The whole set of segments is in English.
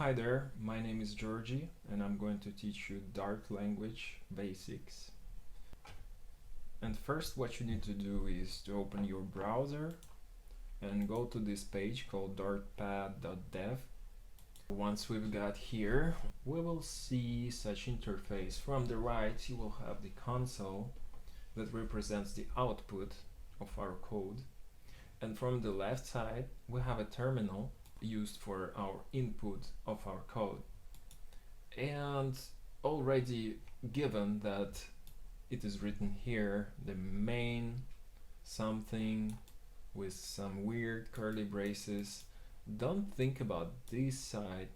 Hi there, my name is Georgie and I'm going to teach you Dart language basics. And first what you need to do is to open your browser and go to this page called dartpad.dev. Once we've got here, we will see such interface. From the right you will have the console that represents the output of our code, and from the left side we have a terminal used for our input of our code. And already given that it is written here, the main something with some weird curly braces, don't think about this side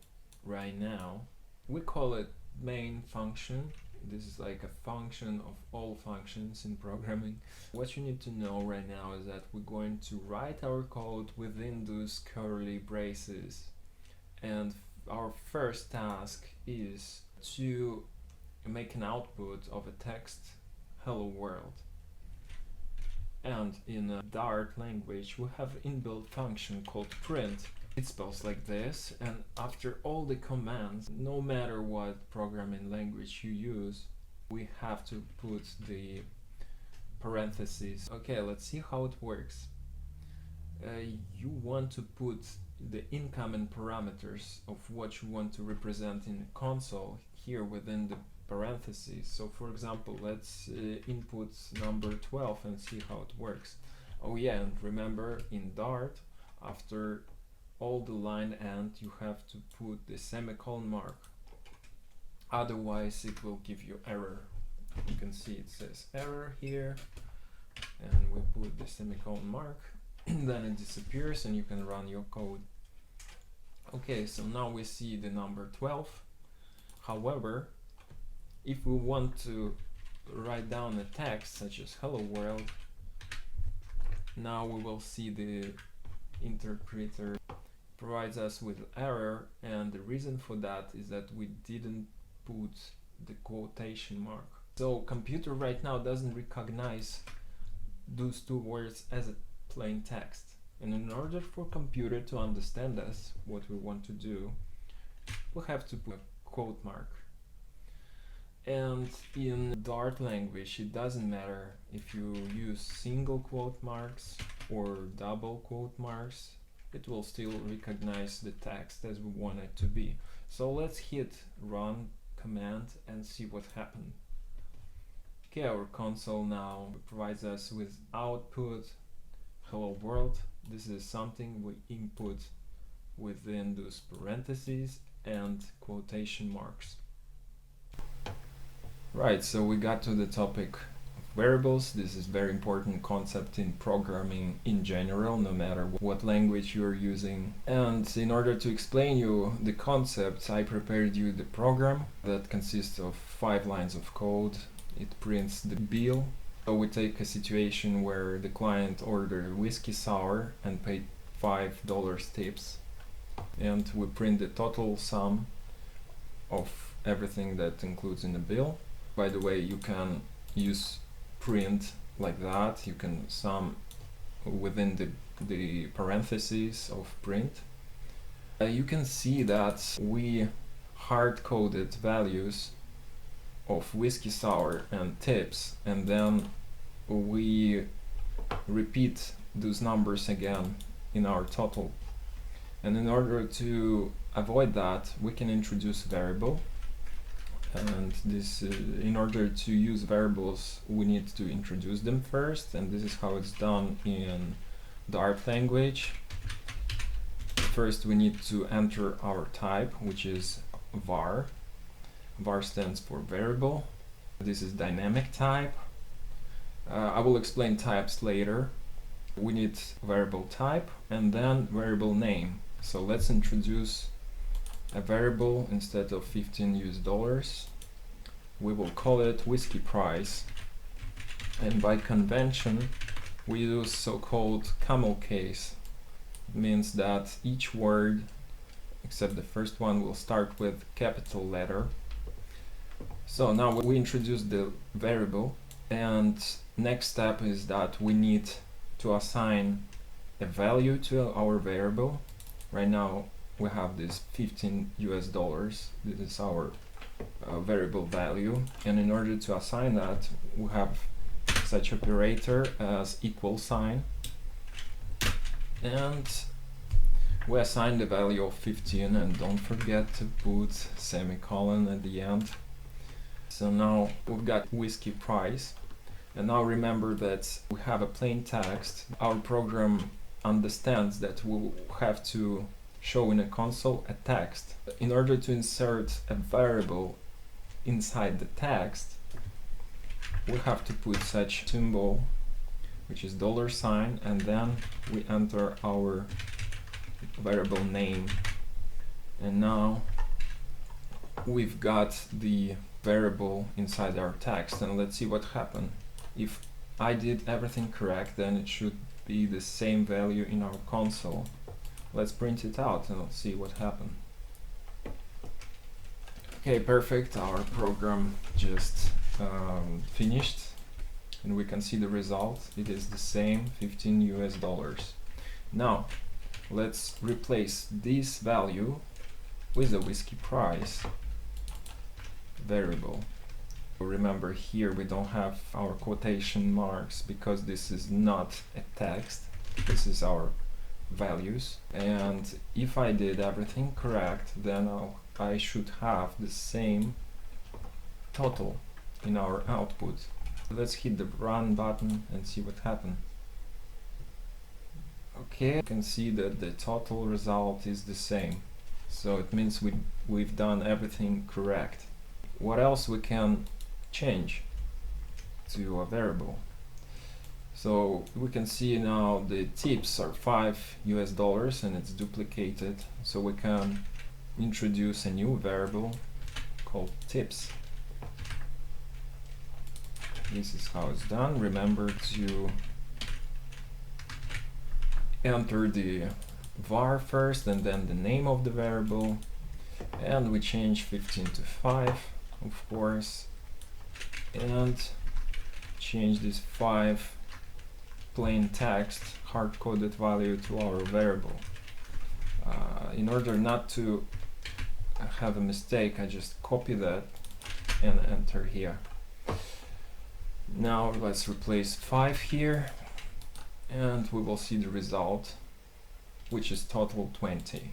right now. We call it main function. This is like a function of all functions in programming. What you need to know right now is that we're going to write our code within those curly braces. And our first task is to make an output of a text, hello world. And in Dart language, we have an inbuilt function called print. It spells like this, and after all the commands, no matter what programming language you use, we have to put the parentheses. Okay, let's see how it works. You want to put the incoming parameters of what you want to represent in the console here within the parentheses. So for example, let's input number 12 and see how it works. Oh yeah, and remember in Dart, after all the line end you have to put the semicolon mark, otherwise it will give you error. You can see it says error here, and we put the semicolon mark then it disappears and you can run your code. Okay, so now we see the number 12. However, if we want to write down a text such as hello world, now we will see the interpreter provides us with error, and the reason for that is that we didn't put the quotation mark. So computer right now doesn't recognize those two words as a plain text, and in order for computer to understand us, what we want to do, we have to put a quote mark. And in Dart language it doesn't matter if you use single quote marks or double quote marks, it will still recognize the text as we want it to be. So let's hit run command and see what happened. Okay, our console now provides us with output hello world. This is something we input within those parentheses and quotation marks. Right, so we got to the topic variables. This is very important concept in programming in general, no matter what language you're using. And in order to explain you the concepts, I prepared you the program that consists of 5 lines of code. It prints the bill. So we take a situation where the client ordered whiskey sour and paid $5 tips, and we print the total sum of everything that includes in the bill. By the way, you can use print like that. You can sum within the parentheses of print. You can see that we hard-coded values of whiskey sour and tips, and then we repeat those numbers again in our total. And in order to avoid that, we can introduce variable. And this, in order to use variables, we need to introduce them first, and this is how it's done in Dart language. First, we need to enter our type, which is var. Var stands for variable. This is dynamic type. I will explain types later. We need variable type and then variable name. So let's introduce a variable. Instead of $15, we will call it whiskey price, and by convention we use so-called camel case. It means that each word except the first one will start with capital letter. So now we introduce the variable, and next step is that we need to assign a value to our variable. Right now we have this 15 US dollars. This is our variable value, and in order to assign that, we have such operator as equal sign, and we assign the value of 15, and don't forget to put semicolon at the end. So now we've got whiskey price, and now remember that we have a plain text. Our program understands that we have to show in a console a text. In order to insert a variable inside the text, we have to put such symbol, which is $, and then we enter our variable name. And now we've got the variable inside our text, and let's see what happened. If I did everything correct, then it should be the same value in our console. Let's print it out and let's see what happened. Okay, perfect. Our program just finished, and we can see the result. It is the same, 15 US dollars. Now let's replace this value with a whiskey price variable. Remember, here we don't have our quotation marks because this is not a text, this is our values. And if I did everything correct, then I should have the same total in our output. Let's hit the run button and see what happened. Okay, you can see that the total result is the same, so it means we've done everything correct. What else we can change to a variable? So we can see now the tips are 5 US dollars and it's duplicated, so we can introduce a new variable called tips. This is how it's done. Remember to enter the var first and then the name of the variable, and we change 15 to 5, of course, and change this 5 plain text hard-coded value to our variable. In order not to have a mistake, I just copy that and enter here. Now let's replace 5 here, and we will see the result, which is total 20.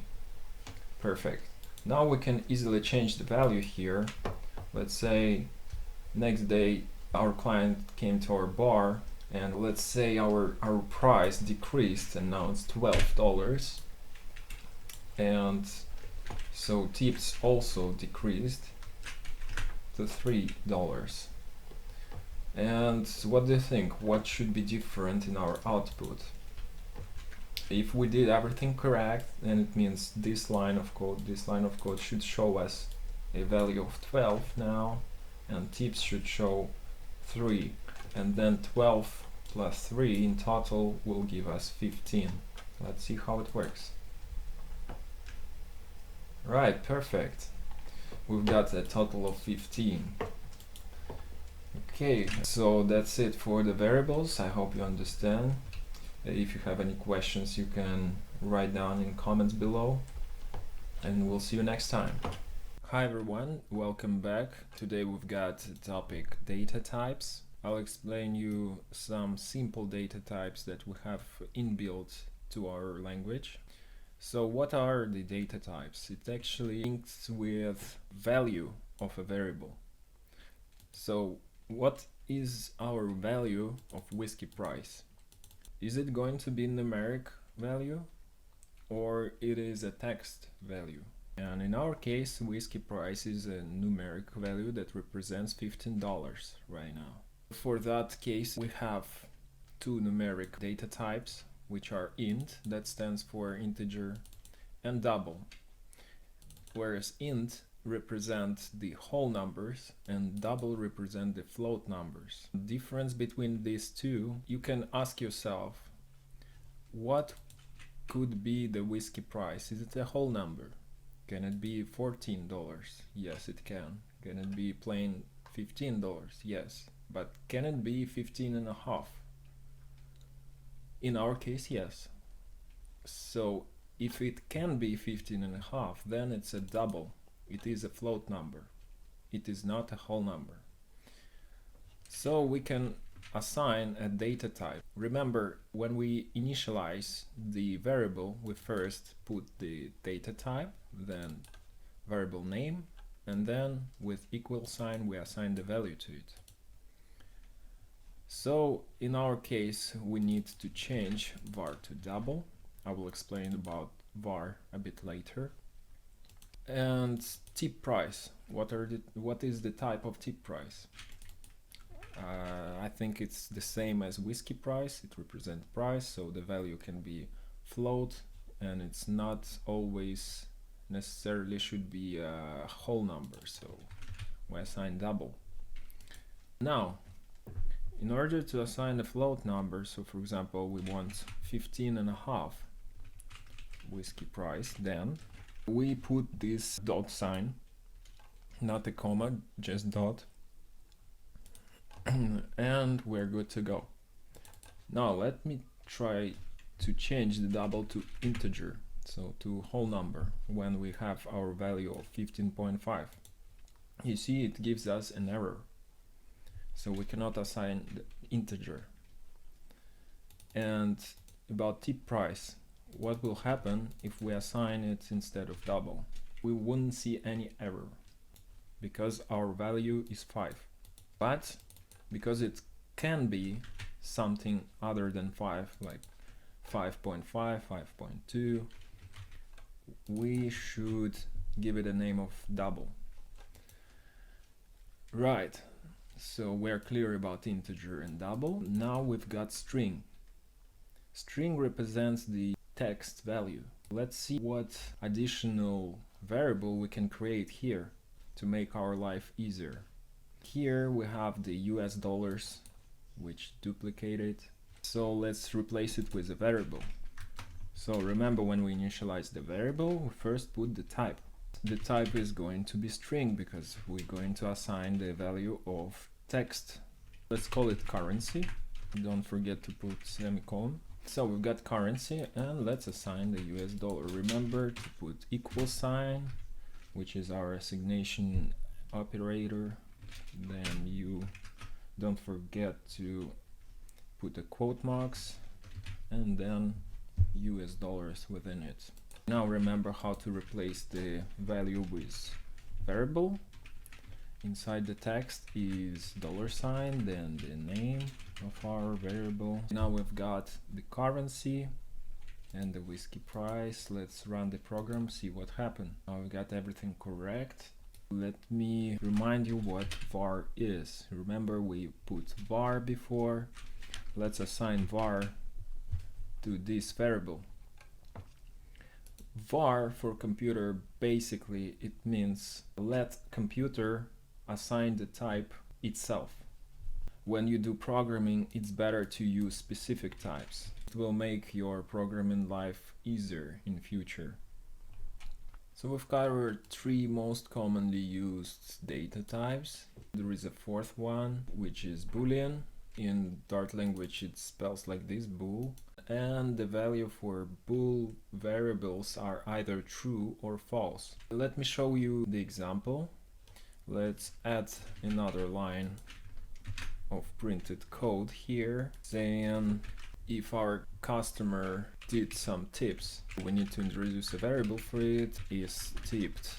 Perfect. Now we can easily change the value here. Let's say next day our client came to our bar, and let's say our price decreased and now it's $12, and so tips also decreased to $3. And what do you think? What should be different in our output? If we did everything correct, then it means this line of code should show us a value of 12 now, and tips should show 3, and then 12 plus 3 in total will give us 15. Let's see how it works. Right, perfect. We've got a total of 15. Okay, so that's it for the variables. I hope you understand. If you have any questions, you can write down in comments below, and we'll see you next time. Hi everyone, welcome back. Today we've got the topic data types. I'll explain you some simple data types that we have inbuilt to our language. So what are the data types? It actually links with value of a variable. So what is our value of whiskey price? Is it going to be numeric value, or it is a text value? And in our case, whiskey price is a numeric value that represents $15 right now. For that case, we have two numeric data types, which are int, that stands for integer, and double, whereas int represent the whole numbers and double represent the float numbers. The difference between these two, you can ask yourself, what could be the whiskey price? Is it a whole number? Can it be $14? Yes, it can. Can it be plain $15? Yes. But can it be 15.5? In our case, yes. So If it can be 15.5, then it's a double. It is a float number. It is not a whole number. So we can assign a data type. Remember, when we initialize the variable, we first put the data type, then variable name, and then with equal sign we assign the value to it. So in our case we need to change var to double. I will explain about var a bit later. And tip price. What is the type of tip price? I think it's the same as whiskey price. It represents price, so the value can be float, and it's not always necessarily should be a whole number, so we assign double. Now, in order to assign a float number, so for example we want 15.5 whiskey price, then we put this dot sign, not a comma, just dot, and we're good to go. Now let me try to change the double to integer, so to whole number, when we have our value of 15.5. You see it gives us an error, so we cannot assign the integer. And about tip price, what will happen if we assign it instead of double? We wouldn't see any error because our value is 5. But because it can be something other than 5, like 5.5, 5.2, we should give it a name of double. Right, so we're clear about integer and double. Now we've got string. String represents the text value. Let's see what additional variable we can create here to make our life easier. Here we have the US dollars, which duplicate it. So let's replace it with a variable. So remember, when we initialize the variable, we first put the type. The type is going to be string because we're going to assign the value of text. Let's call it currency. Don't forget to put semicolon. So we've got currency, and let's assign the US dollar. Remember to put equal sign, which is our assignation operator. Then you don't forget to put the quote marks and then US dollars within it. Now remember how to replace the value with variable. Inside the text is $, then the name of our variable. Now we've got the currency and the whiskey price. Let's run the program, see what happened. Now we got everything correct. Let me remind you what var is. Remember, we put var before. Let's assign var to this variable. Var for computer, basically it means let computer assign the type itself. When you do programming, it's better to use specific types. It will make your programming life easier in future. So we've covered 3 most commonly used data types. There is a 4th one, which is Boolean. In Dart language it spells like this, bool. And the value for bool variables are either true or false. Let me show you the example. Let's add another line of printed code here, saying if our customer did some tips, we need to introduce a variable for it, is tipped.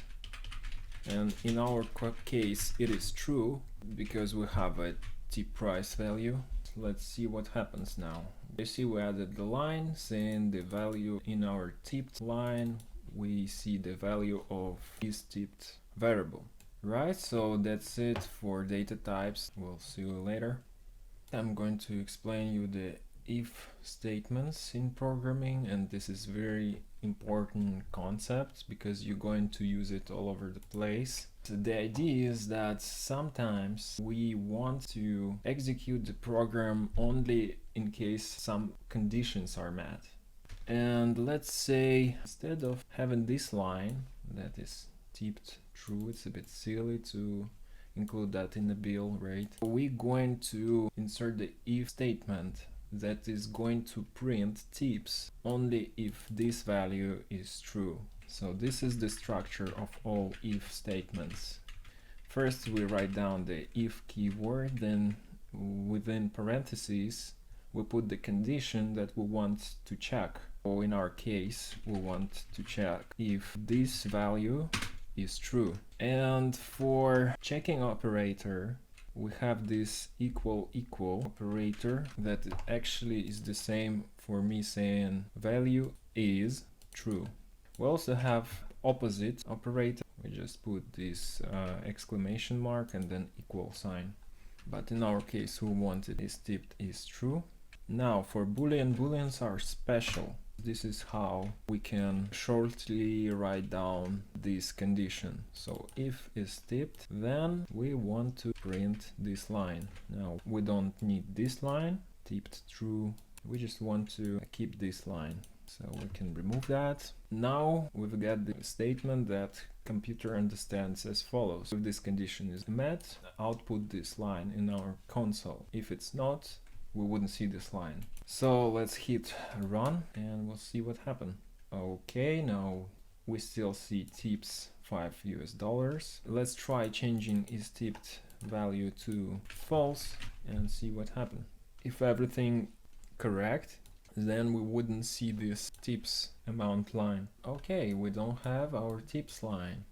And in our case it is true because we have a tip price value. Let's see what happens now. You see we added the line saying the value in our tipped line, we see the value of this tipped variable. Right, so that's it for data types. We'll see you later. I'm going to explain you the if statements in programming, and this is very important concept because you're going to use it all over the place. So the idea is that sometimes we want to execute the program only in case some conditions are met. And let's say instead of having this line that is tipped true, it's a bit silly to include that in the bill rate. We're going to insert the if statement that is going to print tips only if this value is true. So this is the structure of all if statements. First we write down the if keyword, then within parentheses we put the condition that we want to check. Or in our case, we want to check if this value is true. And for checking operator, we have this equal operator that actually is the same for me saying value is true. We also have opposite operator. We just put this exclamation mark and then equal sign. But in our case, we wanted is tipped is true. Now for Boolean, Booleans are special. This is how we can shortly write down this condition. So if is tipped, then we want to print this line. Now we don't need this line, tipped true. We just want to keep this line. So we can remove that. Now we've got the statement that computer understands as follows. If this condition is met, output this line in our console. If it's not, we wouldn't see this line. So let's hit run and we'll see what happened. Okay, now we still see tips $5. Let's try changing is tipped value to false and see what happened. If everything correct, then we wouldn't see this tips amount line. Okay, we don't have our tips line.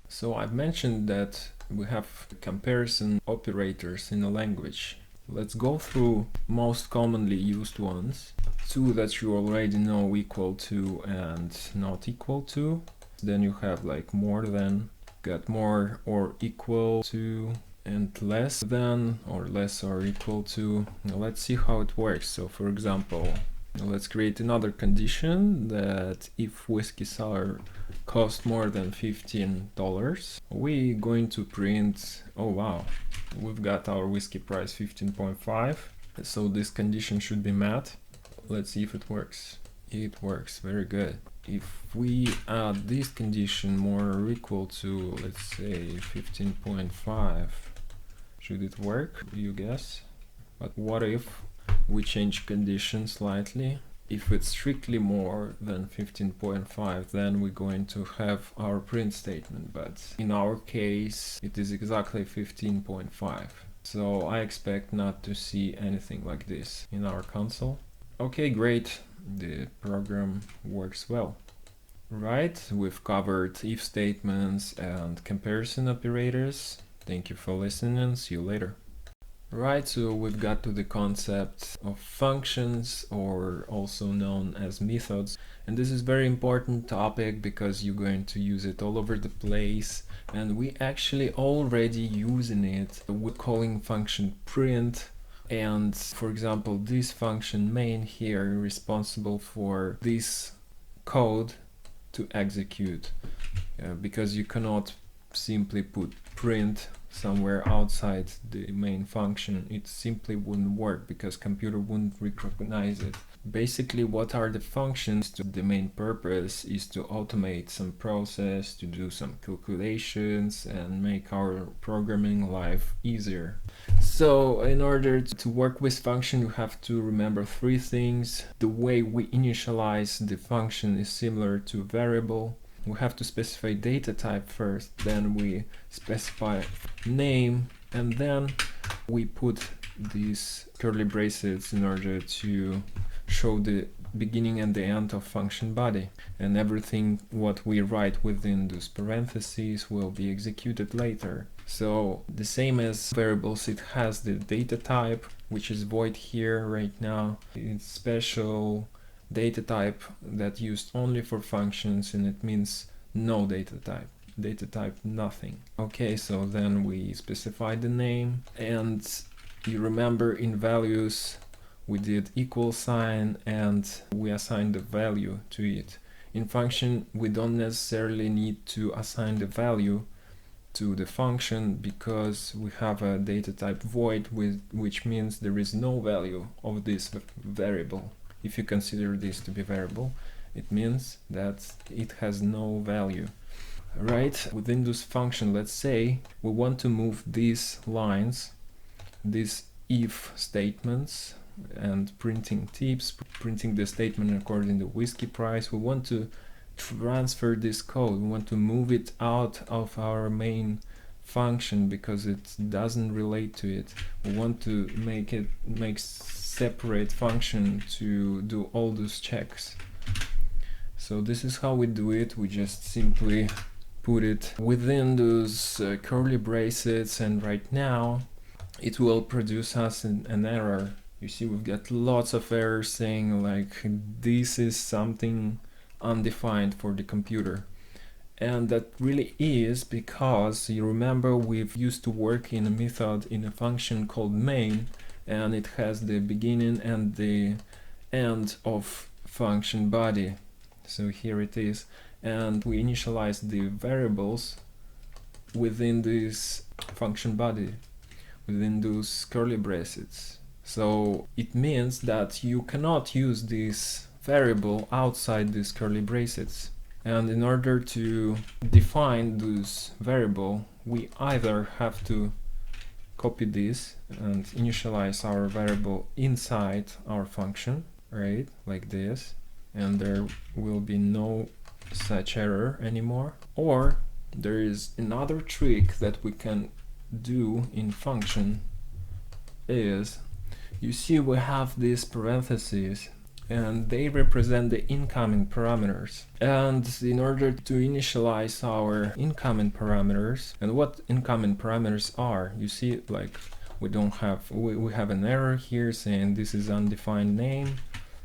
So I've mentioned that we have comparison operators in a language. Let's go through most commonly used ones. Two that you already know, equal to and not equal to. Then you have like more than, got more or equal to, and less than or less or equal to. Now let's see how it works. So for example, let's create another condition that if whiskey sour cost more than $15, we're going to print, oh wow, we've got our whiskey price 15.5. So this condition should be met. Let's see if it works. It works, very good. If we add this condition more or equal to, let's say 15.5, should it work, you guess? But what if we change condition slightly? If it's strictly more than 15.5, then we're going to have our print statement, but in our case it is exactly 15.5. So I expect not to see anything like this in our console. Okay, great, the program works well. Right, we've covered if statements and comparison operators. Thank you for listening, see you later. Right, so we've got to the concept of functions, or also known as methods. And this is a very important topic because you're going to use it all over the place. And we actually already using it. We're calling function print. And for example, this function main here responsible for this code to execute. Because you cannot simply put print somewhere outside the main function. It simply wouldn't work because computer wouldn't recognize it. Basically, what are the functions? The main purpose is to automate some process, to do some calculations and make our programming life easier. So in order to work with function, you have to remember three things. The way we initialize the function is similar to a variable. We have to specify data type first, then we specify name, and then we put these curly braces in order to show the beginning and the end of function body. And everything what we write within those parentheses will be executed later. So the same as variables, it has the data type, which is void here right now. It's special data type that used only for functions, and it means no data type nothing. Okay, so then we specify the name, and you remember in values we did equal sign and we assigned the value to it. In function we don't necessarily need to assign the value to the function because we have a data type void, which means there is no value of this variable. If you consider this to be variable, it means that it has no value. Right, within this function, let's say we want to move these lines, these if statements, and printing tips, printing the statement according to whiskey price. We want to transfer this code. We want to move it out of our main function because it doesn't relate to it. We want to make separate function to do all those checks. So this is how we do it. We just simply put it within those curly braces, and right now it will produce us an error. You see, we've got lots of errors saying like this is something undefined for the computer. And that really is because you remember we've used to work in a method in a function called main, and it has the beginning and the end of function body. So here it is, and we initialize the variables within this function body, within those curly braces. So it means that you cannot use this variable outside these curly braces. And in order to define this variable, we either have to copy this and initialize our variable inside our function, right, like this, and there will be no such error anymore. Or there is another trick that we can do in function is, you see we have these parentheses and they represent the incoming parameters. And in order to initialize our incoming parameters, and what incoming parameters are, you see, like we have an error here saying this is undefined name.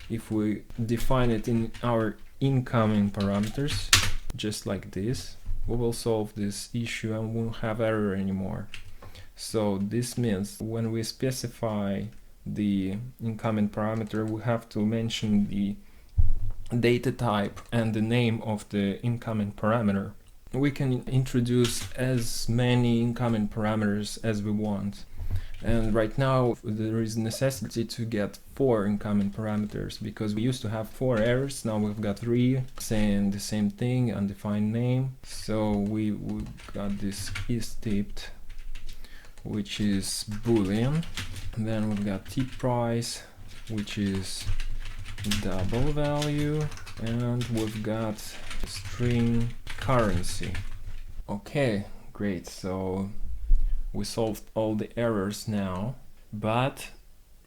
If we define it in our incoming parameters, just like this, we will solve this issue and won't have error anymore. So this means when we specify the incoming parameter, we have to mention the data type and the name of the incoming parameter. We can introduce as many incoming parameters as we want. And right now there is necessity to get 4 incoming parameters because we used to have 4 errors. Now we've got 3 saying the same thing, undefined name. So we got this is tipped, which is boolean. And then we've got tip price, which is double value, and we've got string currency. Okay, great. So we solved all the errors now, but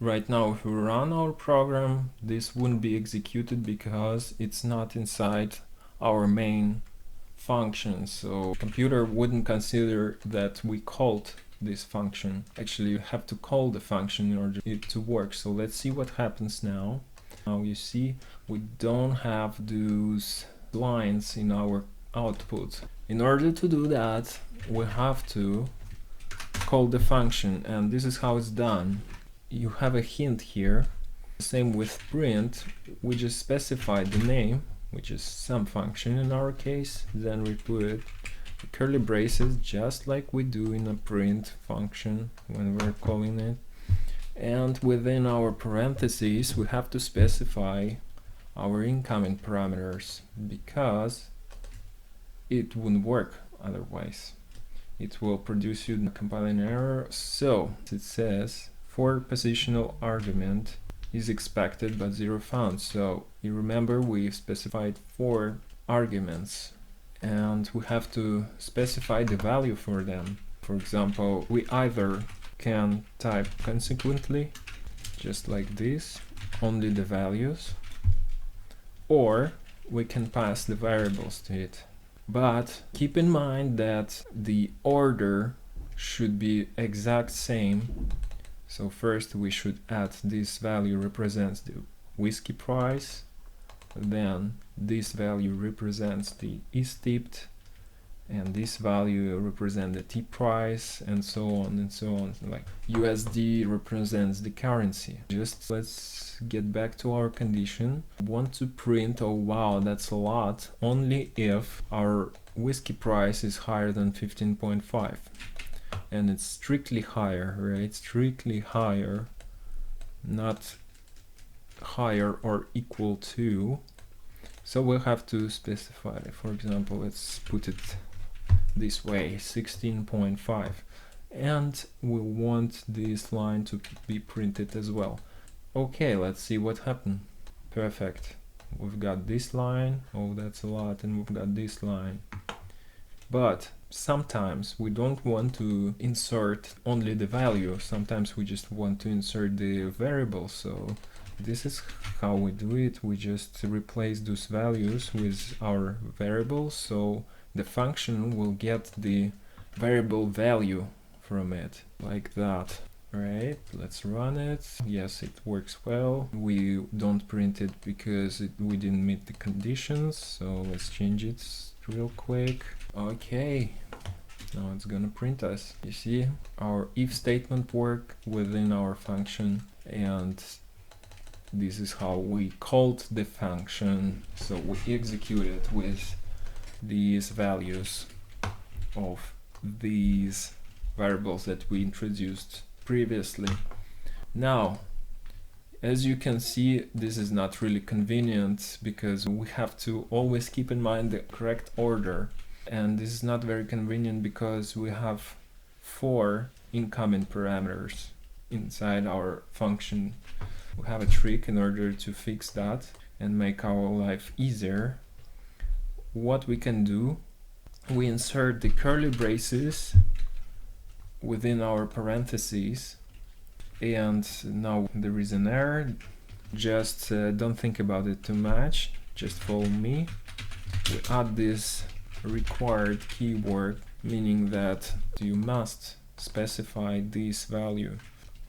right now if we run our program, this wouldn't be executed because it's not inside our main function. So computer wouldn't consider that we called this function. Actually, you have to call the function in order for it to work. So let's see what happens now. Now you see we don't have those lines in our output. In order to do that, we have to call the function, and this is how it's done. You have a hint here. Same with print, we just specify the name, which is some function in our case, then we put curly braces just like we do in a print function when we're calling it, and within our parentheses we have to specify our incoming parameters because it wouldn't work otherwise. It will produce you a compiling error. So it says for positional argument is expected but 0 found. So you remember we specified 4 arguments and we have to specify the value for them. For example, we either can type consequently, just like this, only the values, or we can pass the variables to it. But keep in mind that the order should be exact same. So first we should add this value represents the whiskey price, then this value represents the is tipped, and this value represents the tip price, and so on and so on. Like USD represents the currency. Just let's get back to our condition. We want to print, oh wow, that's a lot, only if our whiskey price is higher than 15.5, and it's strictly higher, right? Strictly higher, not higher or equal to. So we'll have to specify, for example, let's put it this way, 16.5, and we want this line to be printed as well. Okay, let's see what happened. Perfect. We've got this line. Oh, that's a lot. And we've got this line. But sometimes we don't want to insert only the value. Sometimes we just want to insert the variable. So this is how we do it. We just replace those values with our variables. So the function will get the variable value from it, like that. Right, let's run it. Yes, it works well. We don't print it because we didn't meet the conditions. So let's change it real quick. Okay, now it's gonna print us. You see, our if statement worked within our function, and this is how we called the function. So we execute it with these values of these variables that we introduced previously. Now, as you can see, this is not really convenient because we have to always keep in mind the correct order. And this is not very convenient because we have 4 incoming parameters inside our function. We have a trick in order to fix that and make our life easier. What we can do, we insert the curly braces within our parentheses, and now there is an error. Just don't think about it too much, just follow me. We add this required keyword, meaning that you must specify this value,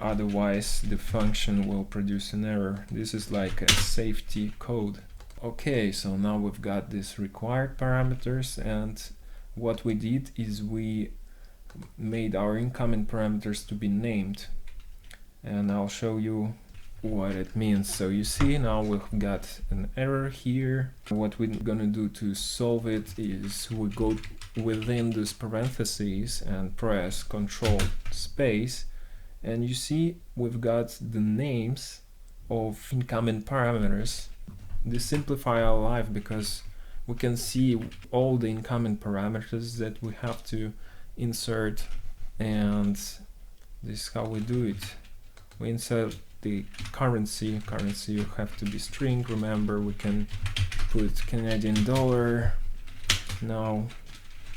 otherwise the function will produce an error. This is like a safety code. Okay, so now we've got these required parameters, and what we did is we made our incoming parameters to be named, and I'll show you what it means. So you see, now we've got an error here. What we're gonna do to solve it is we go within these parentheses and press Control space, and you see we've got the names of incoming parameters. This simplifies our life because we can see all the incoming parameters that we have to insert, and this is how we do it. We insert the currency you have to be string. Remember, we can put Canadian dollar. Now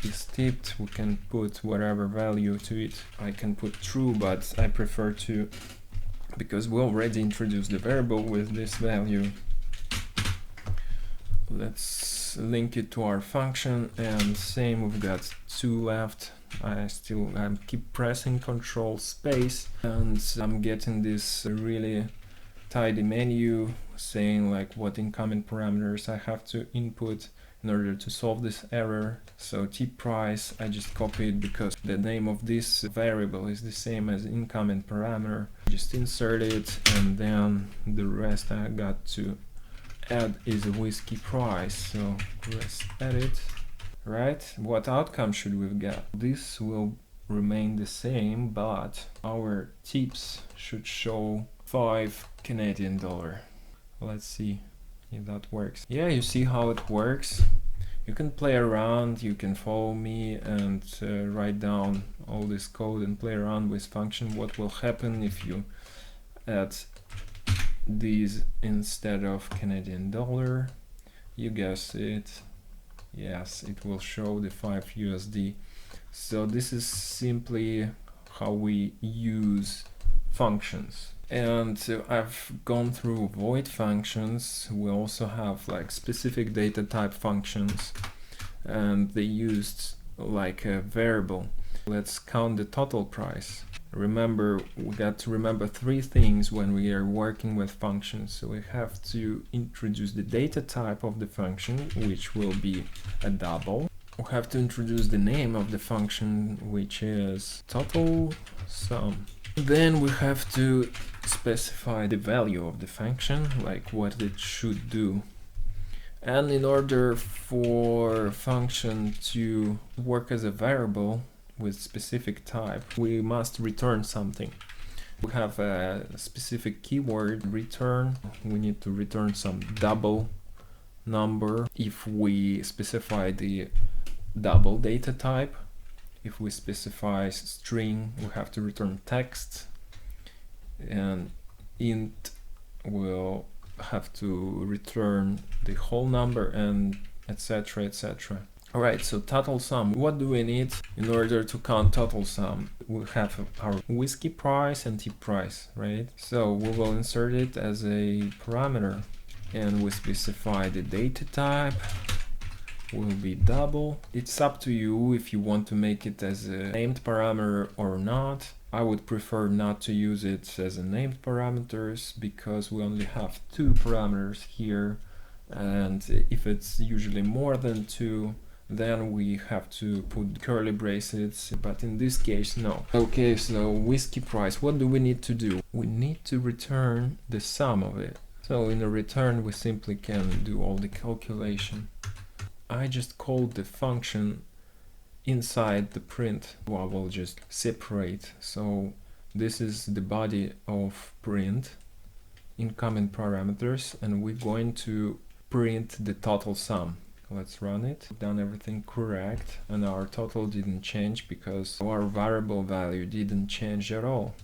it's tipped, we can put whatever value to it. I can put true, but I prefer to, because we already introduced the variable with this value. Let's link it to our function, and same, we've got 2 left. I keep pressing Control space, and I'm getting this really tidy menu saying like what incoming parameters I have to input in order to solve this error. So tip price, I just copy it because the name of this variable is the same as incoming parameter. Just insert it, and then the rest I got to add is a whiskey price. So press edit. Right, what outcome should we get? This will remain the same, but our tips should show 5 Canadian dollar. Let's see if that works. Yeah, you see how it works. You can play around, you can follow me and write down all this code and play around with function. What will happen if you add these instead of Canadian dollar? You guess it. Yes, it will show the 5 USD. So this is simply how we use functions. And I've gone through void functions. We also have like specific data type functions, and they used like a variable. Let's count the total price. Remember, we got to remember 3 things when we are working with functions. So we have to introduce the data type of the function, which will be a double. We have to introduce the name of the function, which is total sum. Then we have to specify the value of the function, like what it should do. And in order for function to work as a variable with specific type, we must return something. We have a specific keyword return. We need to return some double number if we specify the double data type. If we specify string, we have to return text, and int will have to return the whole number and etc, etc. Alright, so total sum. What do we need in order to count total sum? We have our whiskey price and tip price, right? So we will insert it as a parameter, and we specify the data type will be double. It's up to you if you want to make it as a named parameter or not. I would prefer not to use it as a named parameters because we only have 2 parameters here, and if it's usually more than 2, then we have to put curly braces, but in this case no. Okay, so whiskey price, what do we need to do? We need to return the sum of it. So in a return we simply can do all the calculation. I just called the function inside the print. Well, I will just separate. So this is the body of print, incoming parameters, and we're going to print the total sum. Let's run it. Done everything correct, and our total didn't change because our variable value didn't change at all.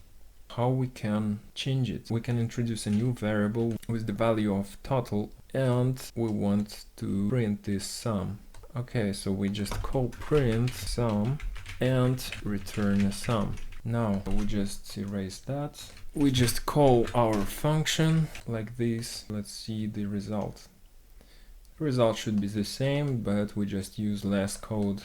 How we can change it? We can introduce a new variable with the value of total, and we want to print this sum. Okay, so we just call print sum and return a sum. Now we just erase that. We just call our function like this. Let's see the result. The result should be the same, but we just use less code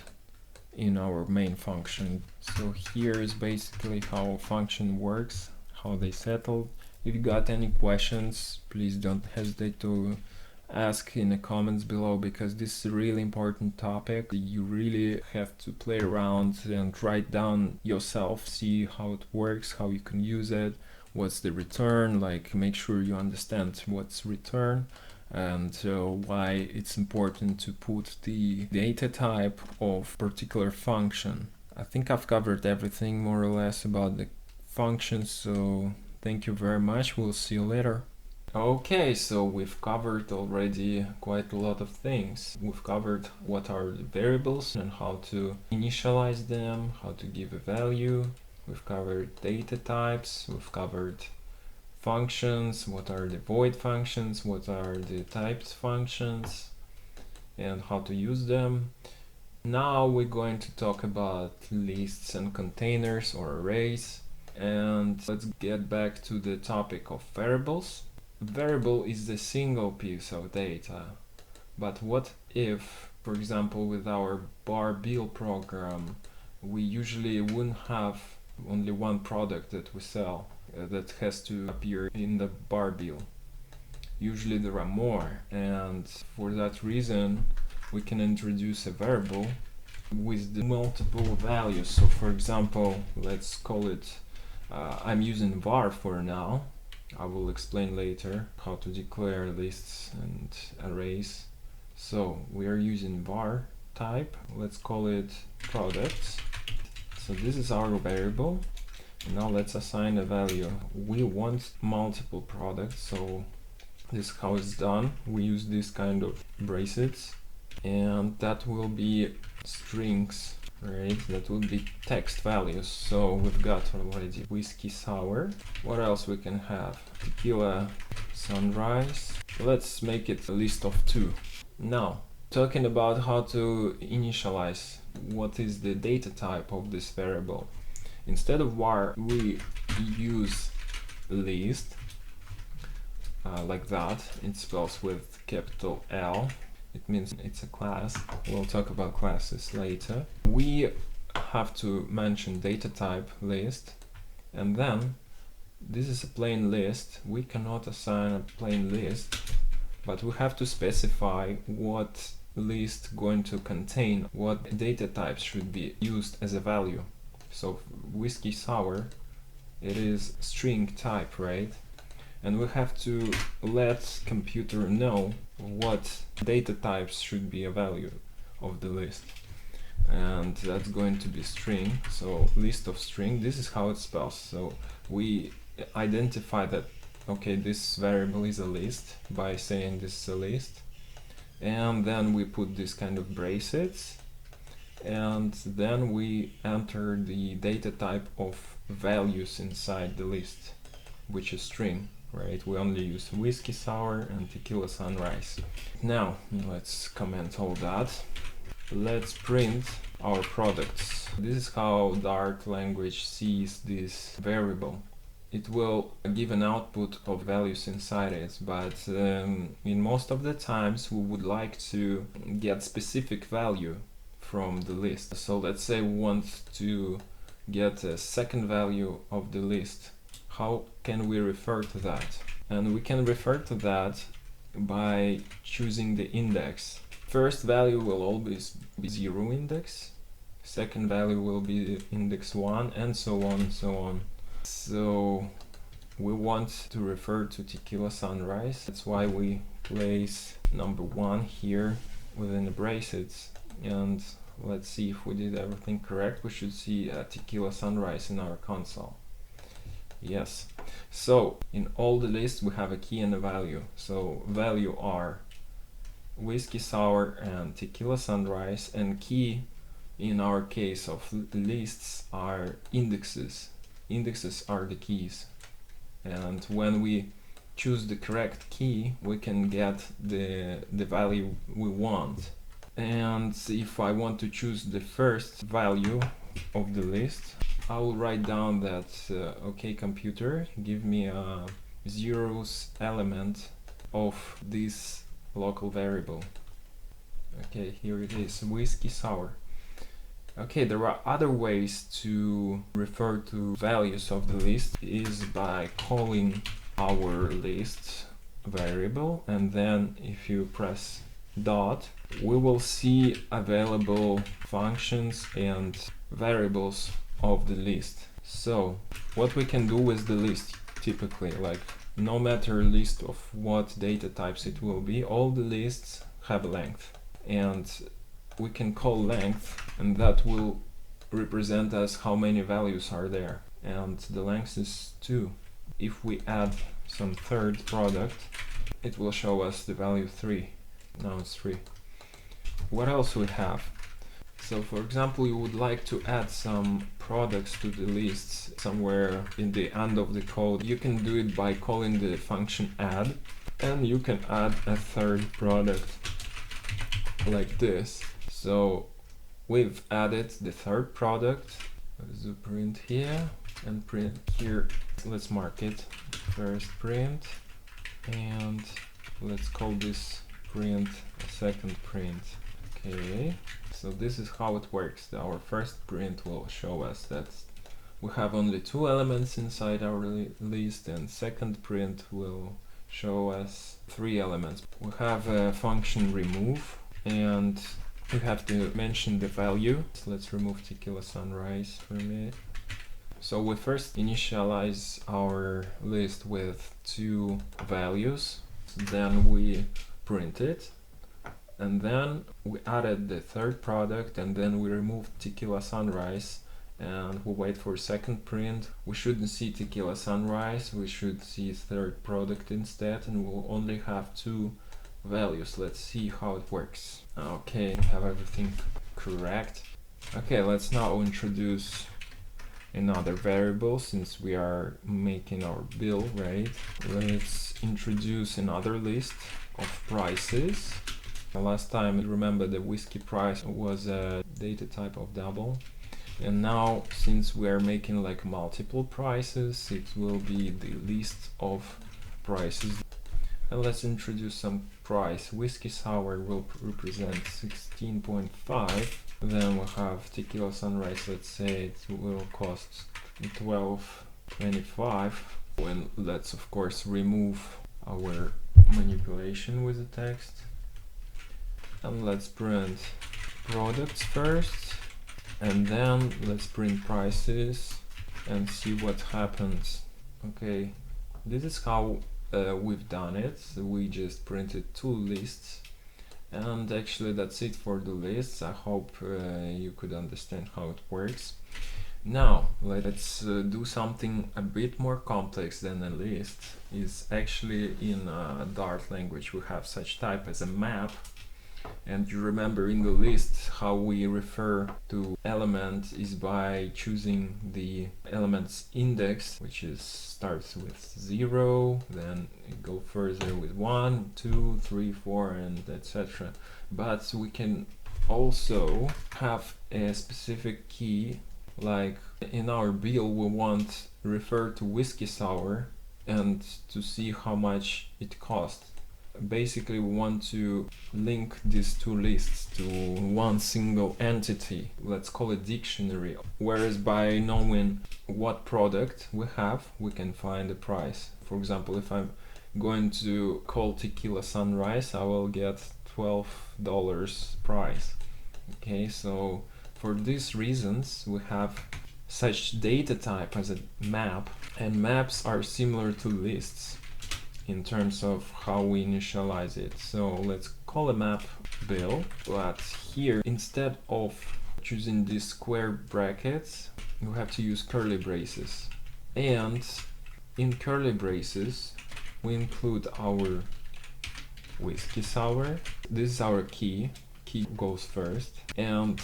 in our main function. So here is basically how a function works, how they settle. If you got any questions, please don't hesitate to ask in the comments below, because this is a really important topic. You really have to play around and write down yourself, see how it works, how you can use it, what's the return, like make sure you understand what's return, and why it's important to put the data type of particular function. I think I've covered everything more or less about the functions, so thank you very much. We'll see you later. Okay, so we've covered already quite a lot of things. We've covered what are the variables and how to initialize them, how to give a value. We've covered data types, we've covered functions, what are the void functions, what are the typed functions, and how to use them. Now we're going to talk about lists and containers or arrays, and let's get back to the topic of variables. Variable is the single piece of data, but what if, for example, with our bar bill program, we usually wouldn't have only one product that we sell that has to appear in the bar bill. Usually there are more, and for that reason we can introduce a variable with the multiple values. So for example, let's call it, I'm using var for now. I will explain later how to declare lists and arrays. So we are using var type, let's call it products. So this is our variable. Now let's assign a value. We want multiple products, so this is how it's done. We use this kind of brackets, and that will be strings, right? That would be text values. So we've got already whiskey sour. What else we can have? Tequila sunrise. Let's make it a list of 2. Now, talking about how to initialize, what is the data type of this variable? Instead of var, we use list, like that. It spells with capital L. It means it's a class. We'll talk about classes later. We have to mention data type list, and then this is a plain list. We cannot assign a plain list, but we have to specify what list going to contain what data types should be used as a value. So whiskey sour, it is string type, right? And we have to let computer know what data types should be a value of the list, and that's going to be string. So list of string, this is how it spells. So we identify that, okay, this variable is a list by saying this is a list, and then we put this kind of brackets, and then we enter the data type of values inside the list, which is string. right? We only use whiskey sour and tequila sunrise. Now let's comment all that. Let's print our products. This is how Dart language sees this variable. It will give an output of values inside it, but in most of the times we would like to get specific value from the list. So let's say we want to get a second value of the list. How can we refer to that? And we can refer to that by choosing the index. First value will always be 0 index, second value will be index 1, and so on and so on. So we want to refer to tequila sunrise. That's why we place number 1 here within the brackets. And let's see if we did everything correct. We should see tequila sunrise in our console. Yes. So in all the lists we have a key and a value. So value are whiskey sour and tequila sunrise, and key in our case of the lists are indexes. Indexes are the keys, and when we choose the correct key we can get the value we want. And if I want to choose the first value of the list, I will write down that okay computer, give me a zeros element of this local variable. Okay, here it is, whiskey sour. Okay, there are other ways to refer to values of the list, is by calling our list variable, and then if you press dot, we will see available functions and variables of the list. So what we can do with the list typically, like no matter list of what data types it will be, all the lists have length, and we can call length, and that will represent us how many values are there, and the length is 2. If we add some third product, it will show us the value 3. Now it's 3. What else we have? So for example, you would like to add some products to the lists somewhere in the end of the code. You can do it by calling the function add, and you can add a third product like this. So we've added the third product. Let's do print here and print here. Let's mark it first print, and let's call this print second print. Okay, so this is how it works. Our first print will show us that we have only 2 elements inside our list, and second print will show us 3 elements. We have a function remove, and we have to mention the value. So let's remove tequila sunrise for a minute. So we first initialize our list with 2 values, then we print it, and then we added the third product, and then we removed tequila sunrise, and we wait for second print. We shouldn't see tequila sunrise, we should see third product instead, and we'll only have 2 values. Let's see how it works. Okay, have everything correct. Okay, let's now introduce another variable, since we are making our bill, right? Let's introduce another list of prices. Last time, remember, the whiskey price was a data type of double, and now since we are making like multiple prices, it will be the list of prices. And let's introduce some price. Whiskey sour will represent 16.5. Then we'll have tequila sunrise, let's say it will cost 12.25. And let's of course remove our manipulation with the text. And let's print products first, and then let's print prices and see what happens. Okay, this is how we've done it. We just printed 2 lists, and actually that's it for the lists. I hope you could understand how it works. Now let's do something a bit more complex than a list. Is actually in Dart language we have such type as a map. And you remember in the list how we refer to element is by choosing the element's index, which is starts with 0, then it go further with 1, 2, 3, 4, and etc. But we can also have a specific key, like in our bill we want to refer to whiskey sour and to see how much it costs. Basically we want to link these two lists to one single entity, let's call it dictionary, whereas by knowing what product we have we can find the price. For example, if I'm going to call tequila sunrise, I will get $12 price. Okay, so for these reasons we have such data type as a map, and maps are similar to lists in terms of how we initialize it. So let's call a map bill, but here instead of choosing these square brackets you have to use curly braces, and in curly braces we include our whiskey sour. This is our key goes first, and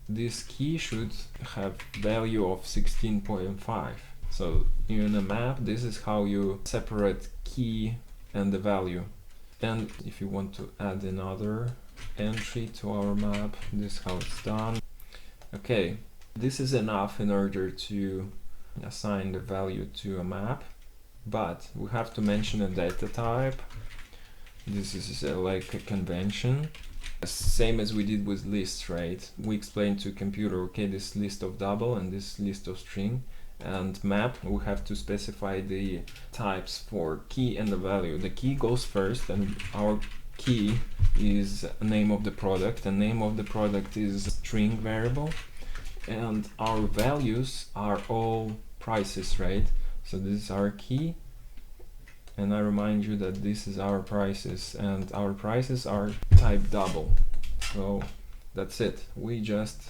this key should have value of 16.5. So in a map this is how you separate key and the value. And if you want to add another entry to our map, this is how it's done. Okay, this is enough in order to assign the value to a map, but we have to mention a data type. This is like a convention, same as we did with lists, right? We explained to computer, okay, this list of double and this list of string, and map we have to specify the types for key and the value. The key goes first, and our key is name of the product, and name of the product is a string variable, and our values are all prices, right? So this is our key, and I remind you that this is our prices, and our prices are type double. So that's it, we just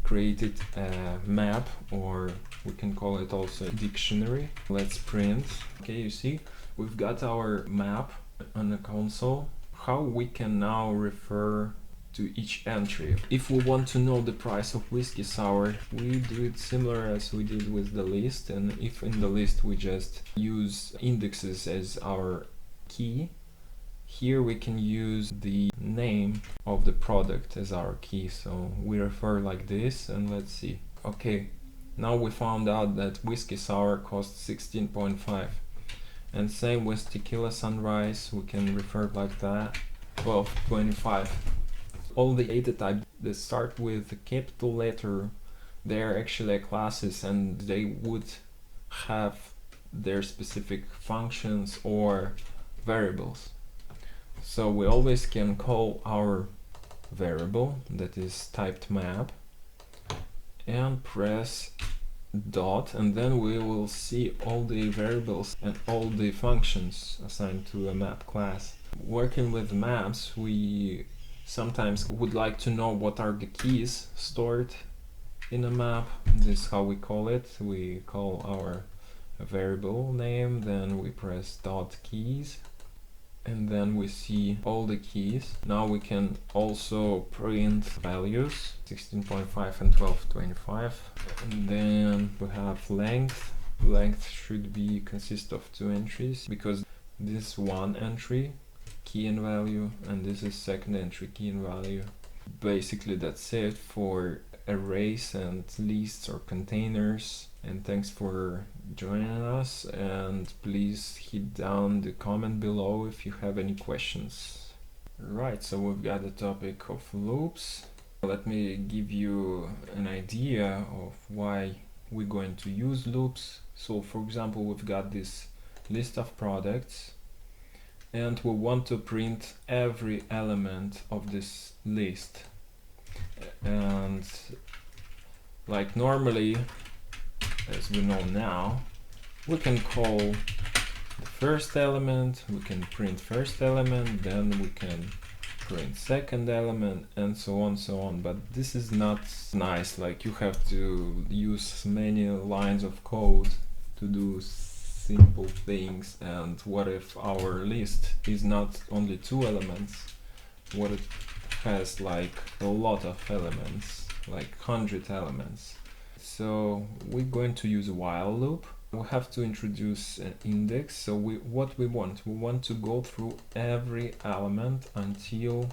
created a map, or we can call it also a dictionary. Let's print. Okay, you see we've got our map on the console. How we can now refer to each entry. If we want to know the price of whiskey sour, we do it similar as we did with the list, and if in the list we just use indexes as our key, here we can use the name of the product as our key. So we refer like this, and let's see. Okay, now we found out that whiskey sour costs 16.5, and same with tequila sunrise, we can refer like that, 12.25. All the data types that start with a capital letter, they're actually classes, and they would have their specific functions or variables. So we always can call our variable that is typed map and press dot, and then we will see all the variables and all the functions assigned to a map class. Working with maps, we sometimes would like to know what are the keys stored in a map. This is how we call it. We call our variable name, then we press dot keys, and then we see all the keys. Now we can also print values 16.5 and 12.25, and then we have length. Length should be consist of two entries, because this is one entry, key and value, and this is second entry, key and value. Basically that's it for arrays and lists or containers, and thanks for joining us, and please hit down the comment below if you have any questions. Right, so we've got the topic of loops. Let me give you an idea of why we're going to use loops. So for example, we've got this list of products, and we want to print every element of this list. And like normally, as we know now, we can call the first element, we can print first element, then we can print second element, and so on. But this is not nice, like you have to use many lines of code to do simple things. And what if our list is not only two elements? What if has like a lot of elements, like 100 elements. So we're going to use a while loop. We have to introduce an index. So what we want to go through every element until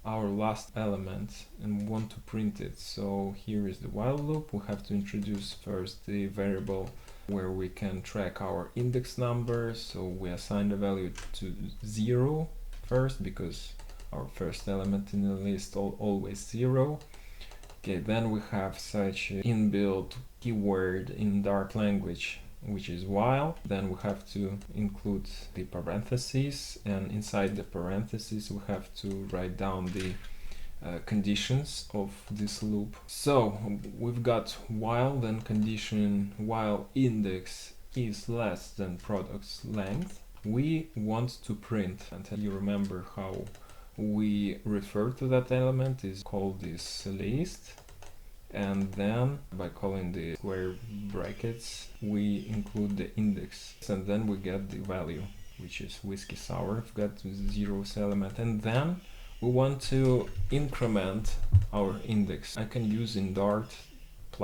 our last element and want to print it. So here is the while loop. We have to introduce first the variable where we can track our index number. So we assign the value to 0 first, because our first element in the list always 0. Okay, then we have such an inbuilt keyword in Dart language, which is while. Then we have to include the parentheses, and inside the parentheses we have to write down the conditions of this loop. So we've got while, then condition while index is less than product's length. We want to print, and you remember how we refer to that element is called this list, and then by calling the square brackets we include the index, and then we get the value, which is whiskey sour. We've got the zeros element, and then we want to increment our index. I can use in Dart ++,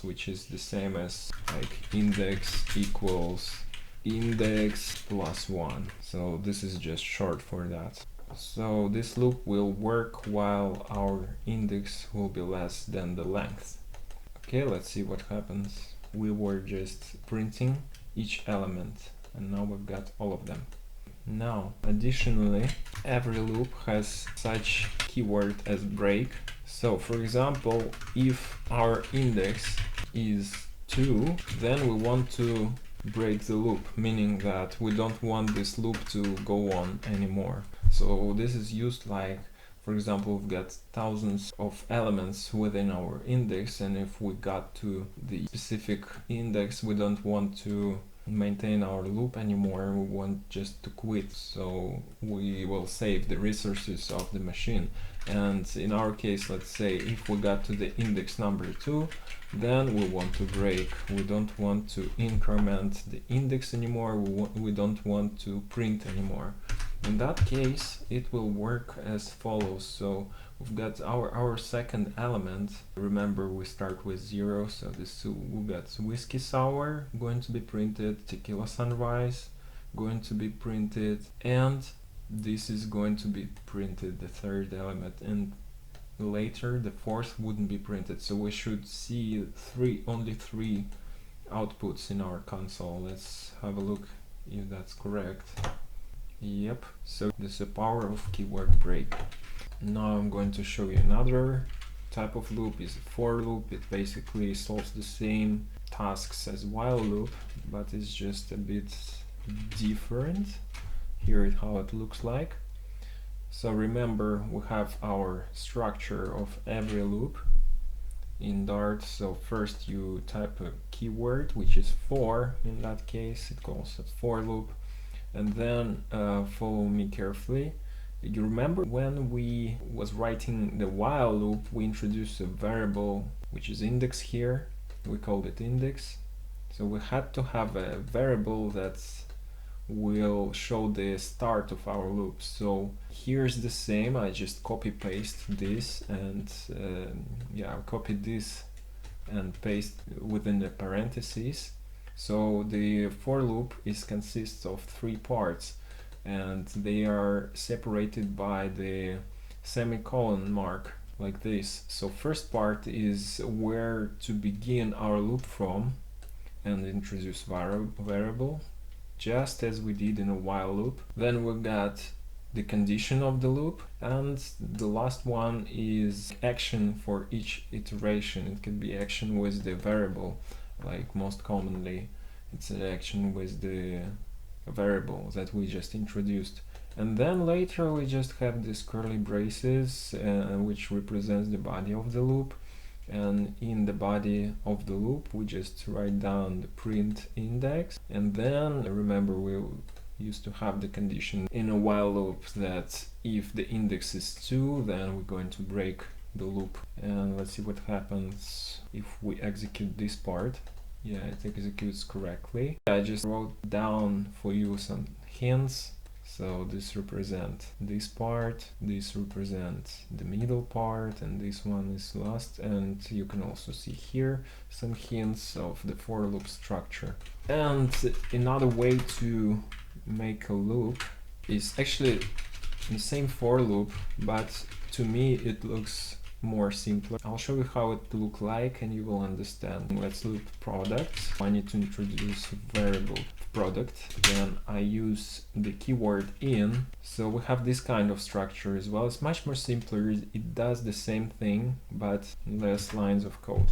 which is the same as like index equals index +1. So this is just short for that. So this loop will work while our index will be less than the length. Okay, let's see what happens. We were just printing each element, and now we've got all of them. Now, additionally, every loop has such keyword as break. So, for example, if our index is 2, then we want to break the loop, meaning that we don't want this loop to go on anymore. So this is used like, for example, we've got thousands of elements within our index, and if we got to the specific index, we don't want to maintain our loop anymore, we want just to quit. So we will save the resources of the machine. And in our case, let's say if we got to the index number 2, then we want to break. We don't want to increment the index anymore. We don't want to print anymore. In that case, it will work as follows. So we've got our second element. Remember, we start with 0. So we got whiskey sour going to be printed, tequila sunrise going to be printed, and this is going to be printed, the third element, and later the fourth wouldn't be printed. So we should see only three outputs in our console. Let's have a look if that's correct. Yep, so this is the power of keyword break. Now I'm going to show you another type of loop. Is a for loop. It basically solves the same tasks as while loop, but it's just a bit different. Here is how it looks like. So remember, we have our structure of every loop in Dart. So first you type a keyword, which is for. In that case, it calls a for loop. And then follow me carefully. You remember when we was writing the while loop, we introduced a variable which is index here. We called it index. So we had to have a variable that will show the start of our loop. So here's the same. I just copy paste this, and I copied this and paste within the parentheses. So the for loop consists of 3 parts, and they are separated by the semicolon mark like this. So first part is where to begin our loop from and introduce variable, just as we did in a while loop. Then we got the condition of the loop, and the last one is action for each iteration. It could be action with the variable, like most commonly it's an action with the variable that we just introduced. And then later we just have these curly braces which represents the body of the loop, and in the body of the loop we just write down the print index. And then remember, we used to have the condition in a while loop that if the index is 2, then we're going to break the loop. And let's see what happens if we execute this part. Yeah, it executes correctly. I just wrote down for you some hints. So this represents this part, this represents the middle part, and this one is last. And you can also see here some hints of the for loop structure. And another way to make a loop is actually the same for loop, but to me it looks more simpler. I'll show you how it look like and you will understand. Let's loop products. I need to introduce a variable product. Then I use the keyword in. So we have this kind of structure as well. It's much more simpler. It does the same thing, but less lines of code.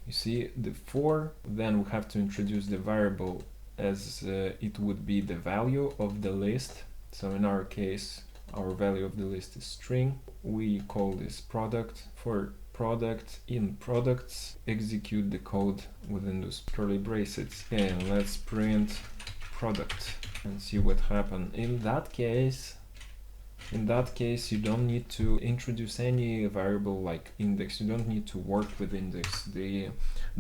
You see the for, then we have to introduce the variable as it would be the value of the list. So in our case, our value of the list is string. We call this product. For product, in products, execute the code within those curly braces. Okay, and let's print product and see what happened. In that case, you don't need to introduce any variable like index. You don't need to work with index. The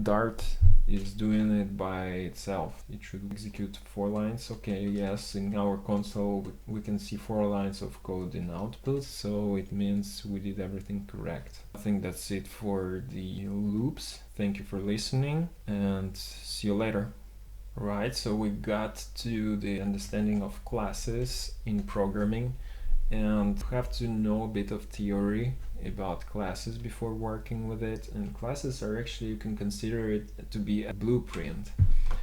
Dart is doing it by itself. It should execute 4 lines. Okay, yes, in our console we can see 4 lines of code in output, so it means we did everything correct. I think that's it for the loops. Thank you for listening and see you later. Right, so we got to the understanding of classes in programming, and you have to know a bit of theory about classes before working with it. And classes are actually, you can consider it to be a blueprint,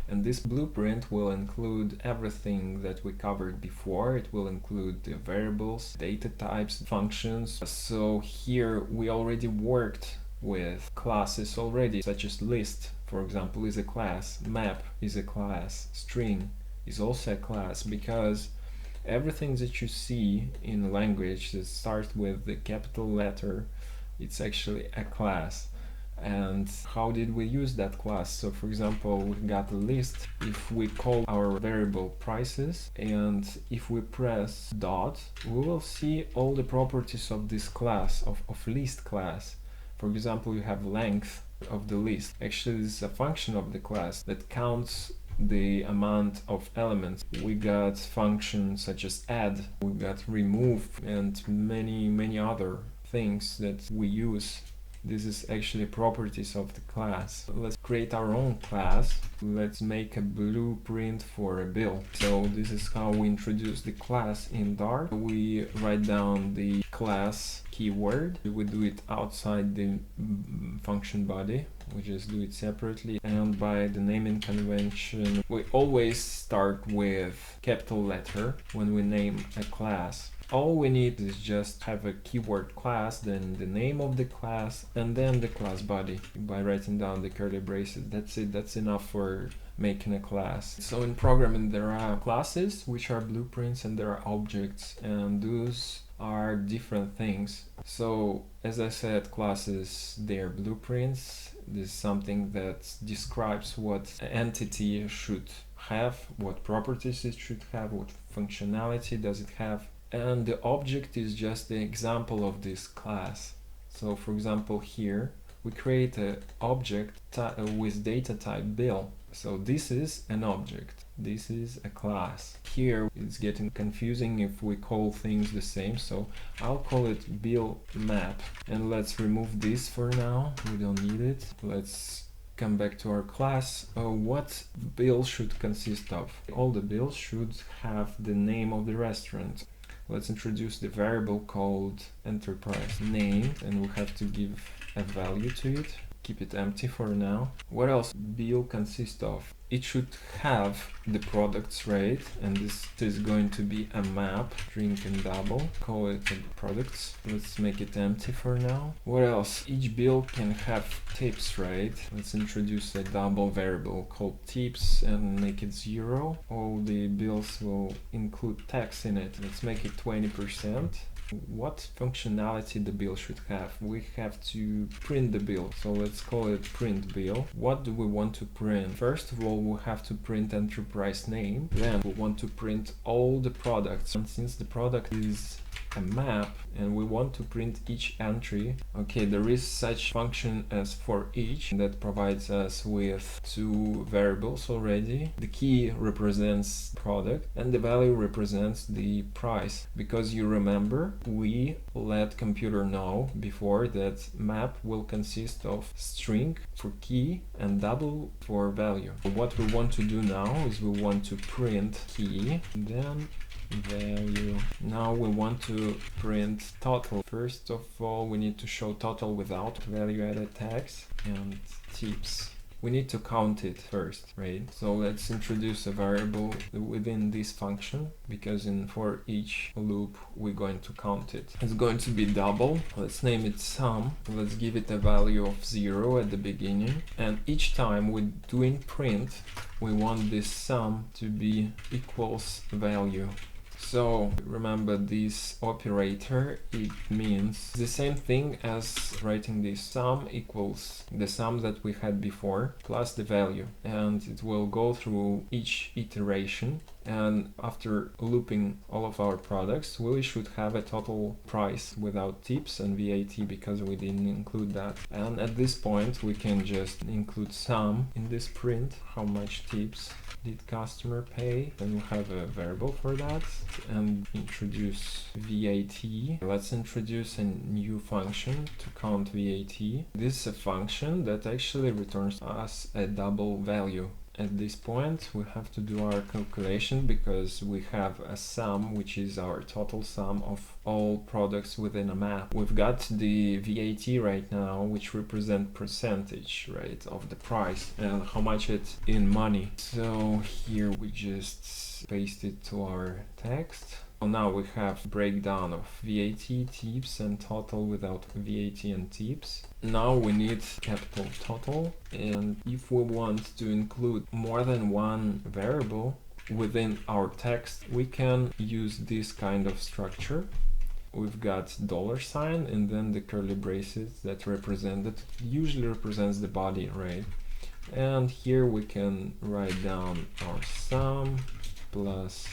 and this blueprint will include everything that we covered before. It will include the variables, data types, functions. So here we already worked with classes already, such as list, for example, is a class, map is a class, string is also a class, because everything that you see in a language that starts with the capital letter, it's actually a class. And how did we use that class? So for example, we got a list. If we call our variable prices and if we press dot, we will see all the properties of this class, of list class. For example, you have length of the list. Actually, this is a function of the class that counts the amount of elements. We got functions such as add, we got remove, and many other things that we use. This is actually properties of the class. Let's create our own class. Let's make a blueprint for a bill. So this is how we introduce the class in Dart. We write down the class keyword. We do it outside the function body. We just do it separately. And by the naming convention, we always start with capital letter when we name a class. All we need is just have a keyword class, then the name of the class, and then the class body by writing down the curly braces. That's it. That's enough for making a class. So in programming there are classes, which are blueprints, and there are objects, and those are different things. So as I said, classes, they are blueprints. This is something that describes what an entity should have, what properties it should have, what functionality does it have. And the object is just the example of this class. So for example, here we create an object with data type bill. So this is an object, this is a class. Here it's getting confusing if we call things the same, so I'll call it bill map. And let's remove this for now, we don't need it. Let's come back to our class. What bill should consist of? All the bills should have the name of the restaurant. Let's introduce the variable called enterprise name, and we have to give a value to it. Keep it empty for now. What else bill consists of? It should have the products rate, and this is going to be a map, string and double. Call it products. Let's make it empty for now. What else? Each bill can have tips rate. Let's introduce a double variable called tips and make it 0. All the bills will include tax in it. Let's make it 20%. What functionality the bill should have? We have to print the bill, so let's call it print bill. What do we want to print? First of all, we have to print enterprise name. Then we want to print all the products, and since the product is a map and we want to print each entry, okay, there is such function as for each that provides us with two variables already. The key represents product and the value represents the price, because you remember we let computer know before that map will consist of string for key and double for value. What we want to do now is we want to print key, then value. Now we want to print total. First of all, we need to show total without value added tags and tips. We need to count it first, right? So let's introduce a variable within this function, because for each loop we're going to count it. It's going to be double. Let's name it sum. Let's give it a value of 0 at the beginning, and each time we're doing print we want this sum to be equals value. So remember this operator, it means the same thing as writing this sum equals the sum that we had before plus the value, and it will go through each iteration, and after looping all of our products we should have a total price without tips and VAT because we didn't include that. And at this point we can just include sum in this print. How much tips did customer pay? Then we have a variable for that, and introduce VAT. Let's introduce a new function to count VAT. This is a function that actually returns us a double value. At this point we have to do our calculation because we have a sum which is our total sum of all products within a map. We've got the VAT right now, which represent percentage, right, of the price and how much it's in money. So here we just paste it to our text. Now we have breakdown of VAT, tips and total without VAT and tips. Now we need capital total, and if we want to include more than one variable within our text, we can use this kind of structure. We've got $, and then the curly braces that usually represents the body, right? And here we can write down our sum plus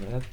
that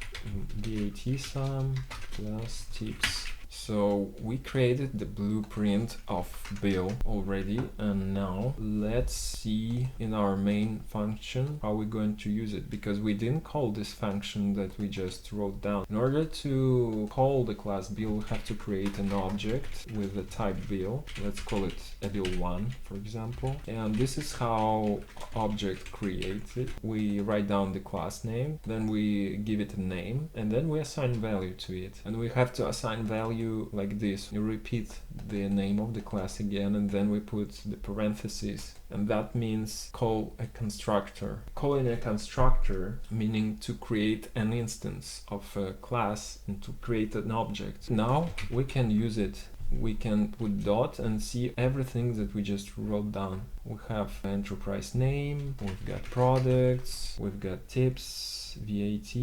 VAT sum plus tips. So we created the blueprint of bill already, and now let's see in our main function how we're going to use it, because we didn't call this function that we just wrote down. In order to call the class bill, we have to create an object with the type bill. Let's call it a bill1, for example, and this is how object creates it. We write down the class name, then we give it a name, and then we assign value to it. And we have to assign value like this. You repeat the name of the class again, and then we put the parentheses, and that means call a constructor. Calling a constructor meaning to create an instance of a class and to create an object. Now we can use it. We can put dot and see everything that we just wrote down. We have enterprise name, we've got products, we've got tips, VAT,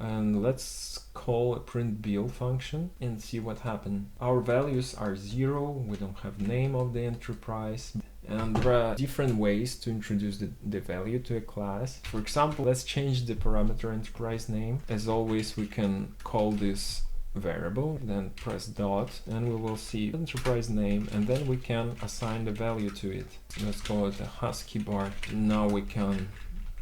and let's call a print bill function and see what happened. Our values are 0, we don't have name of the enterprise, and there are different ways to introduce the value to a class. For example, let's change the parameter enterprise name. As always, we can call this variable, then press dot, and we will see enterprise name, and then we can assign the value to it. Let's call it a husky bar. Now we can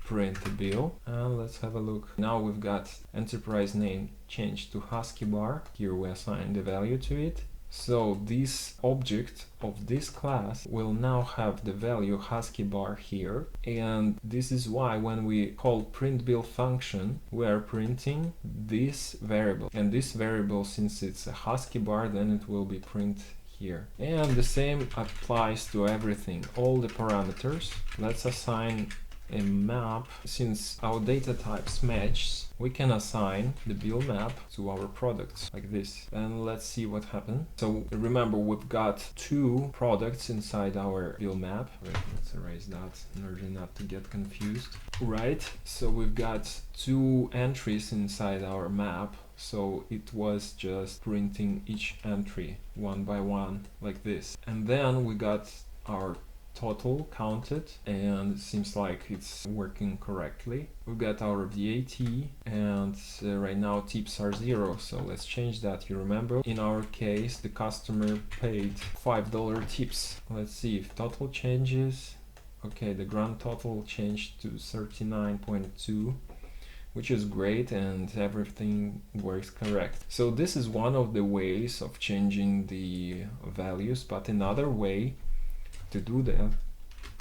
print the bill, and let's have a look. Now we've got enterprise name changed to husky bar. Here we assign the value to it. So this object of this class will now have the value husky bar here, and this is why when we call print bill function we are printing this variable, and this variable, since it's a husky bar, then it will be print here. And the same applies to everything, all the parameters. Let's assign a map. Since our data types match, we can assign the bill map to our products like this, and let's see what happened. So remember, we've got two products inside our bill map. Wait, let's erase that in order not to get confused. Right, so we've got two entries inside our map, so it was just printing each entry one by one like this. And then we got our total counted, and it seems like it's working correctly. We've got our VAT, and right now tips are 0, so let's change that. You remember, in our case, the customer paid $5 tips. Let's see if total changes. Okay, the grand total changed to 39.2, which is great, and everything works correct. So this is one of the ways of changing the values, but another way to do that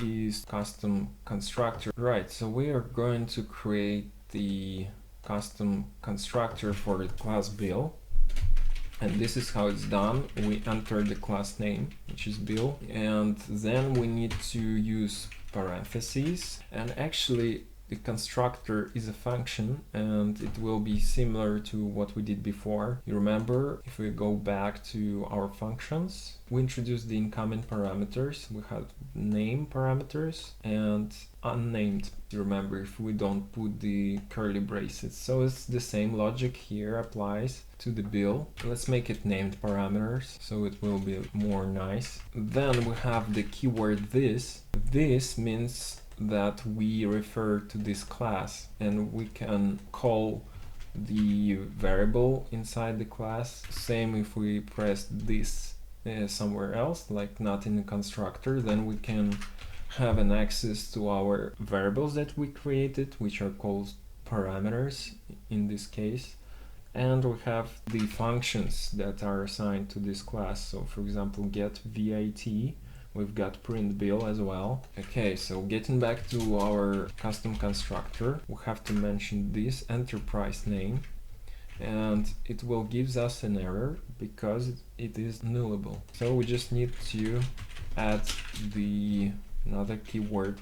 is custom constructor. Right, so we are going to create the custom constructor for the class bill, and this is how it's done. We enter the class name, which is bill, and then we need to use parentheses, and actually the constructor is a function, and it will be similar to what we did before. You remember, if we go back to our functions, we introduced the incoming parameters. We had name parameters and unnamed. You remember, if we don't put the curly braces. So it's the same logic here applies to the bill. Let's make it named parameters, so it will be more nice. Then we have the keyword this. This means that we refer to this class, and we can call the variable inside the class. Same if we press this somewhere else, like not in the constructor, then we can have an access to our variables that we created, which are called parameters in this case. And we have the functions that are assigned to this class. So for example, get VAT. We've got print bill as well. Okay, so getting back to our custom constructor, we have to mention this enterprise name, and it will give us an error because it is nullable. So we just need to add the another keyword